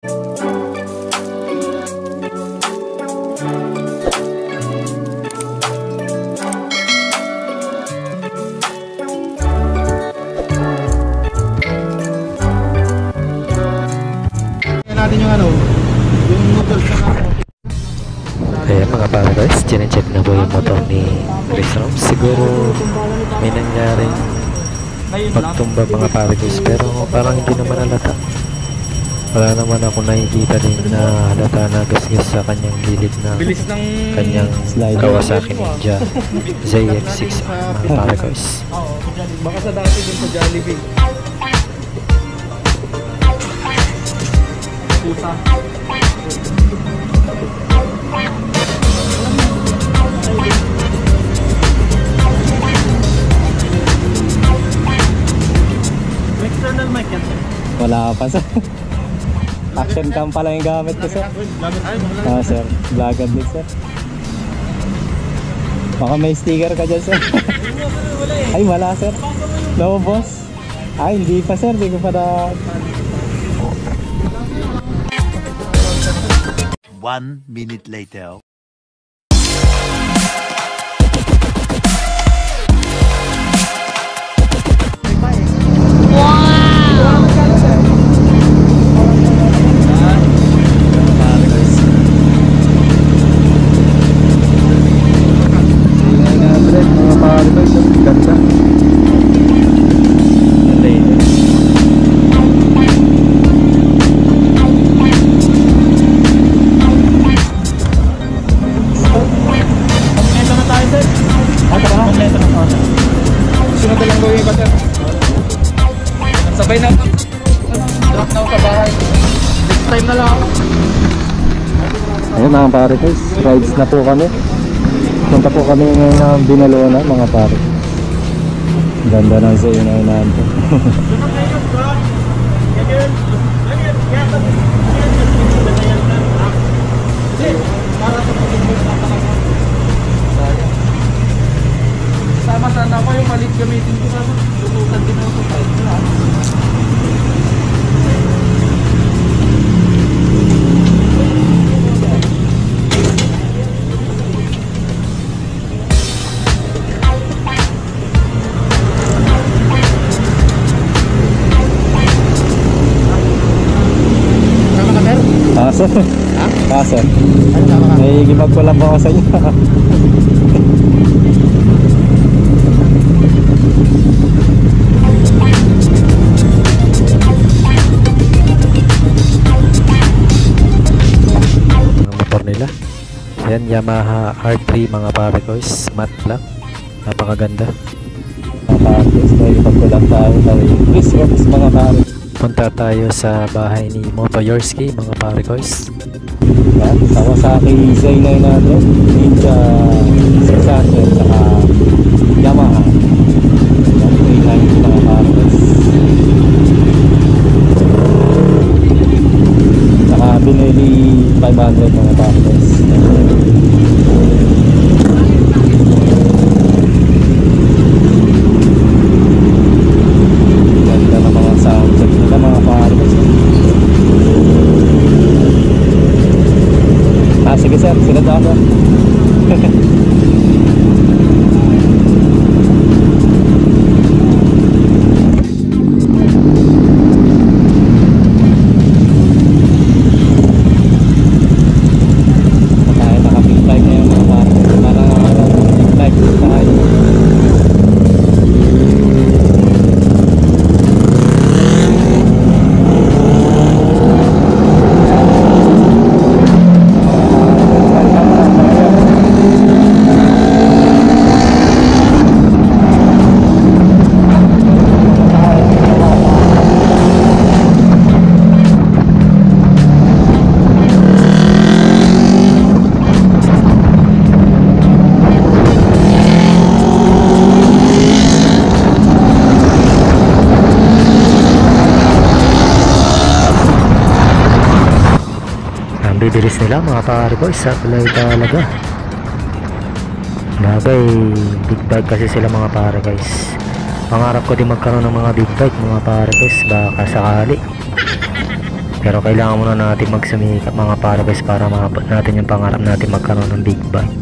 natin yung ano, yung noodles na Ayan mga pare guys, chinecheck na po yung motor ni Chris Rom. Siguro may nangyaring pagtumba mga pare guys, pero parang hindi naman halata. Wala naman ako nakikita din na halata na gasgas sa kanyang gilid na kanyang Kawasaki Ninja ZX-6 mga pare guys. baka sa dati din sa Jollibee. Pusa. External mic yan. Wala pa sir. Action cam pala yung gamit ko sir. Sir, vlogger din sir. Baka may sticker ka dyan sir. Ay wala sir. No boss. Ay hindi pa sir, hindi ko pa na. 1 minute later. Sabay na drop na ako sa bahay. Next time na lang. Ayun mga pare guys, rides na po kami. Punta po kami ngayon ng Binalona mga pare. Ganda ng sa inainan po. Sama sana ako yung malit gamitin ko sana. Lututan din ako sa Sir? Ha? Sir? May gibag ko lang po ako sa inyo. Motor nila. Ayan, Yamaha R3 mga pare guys, matte black, napakaganda. Mga pare guys, may gibag ko lang tayo kay Chris Rocks mga pare. Punta tayo sa bahay ni Motoyorski mga pare guys. Yan, Kawasaki Z900, Ninja 600, saka Yamaha. Yan, 390 mga pare guys. Saka Benelli 500 mga pare guys. Ganda na mga sound check nila mga pare guys. Sige sir, sila dapat. Tayo naka-pink light na yung mga pare. Para pink light tayo. Bibilis nila mga pare boys, sablay talaga. Bagay, big bike kasi sila mga pare guys. Pangarap ko din magkaroon ng mga big bike mga pare guys, baka sakali. Pero kailangan muna natin magsumikap mga pare guys para maabot natin yung pangarap natin magkaroon ng big bike.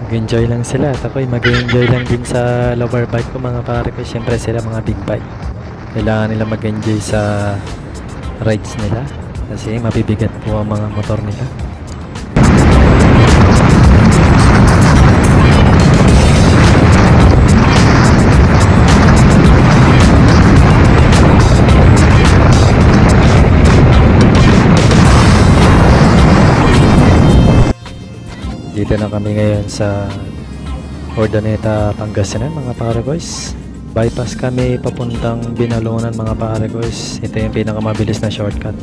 Mag-enjoy lang sila at ako'y mag-enjoy lang din sa lower bike ko mga pare ko. Siyempre sila mga big bike, kailangan nila mag-enjoy sa rides nila kasi mabibigat po ang mga motor nila. Dito na kami ngayon sa Urdaneta, Pangasinan mga pare boys. Bypass kami papuntang Binalunan mga pare boys. Ito yung pinakamabilis na shortcut.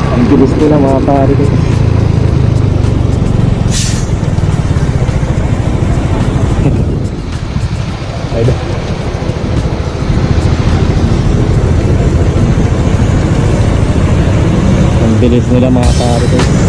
Ang bilis nila mga pare ko. Ayun. Ang bilis nila mga pare ko.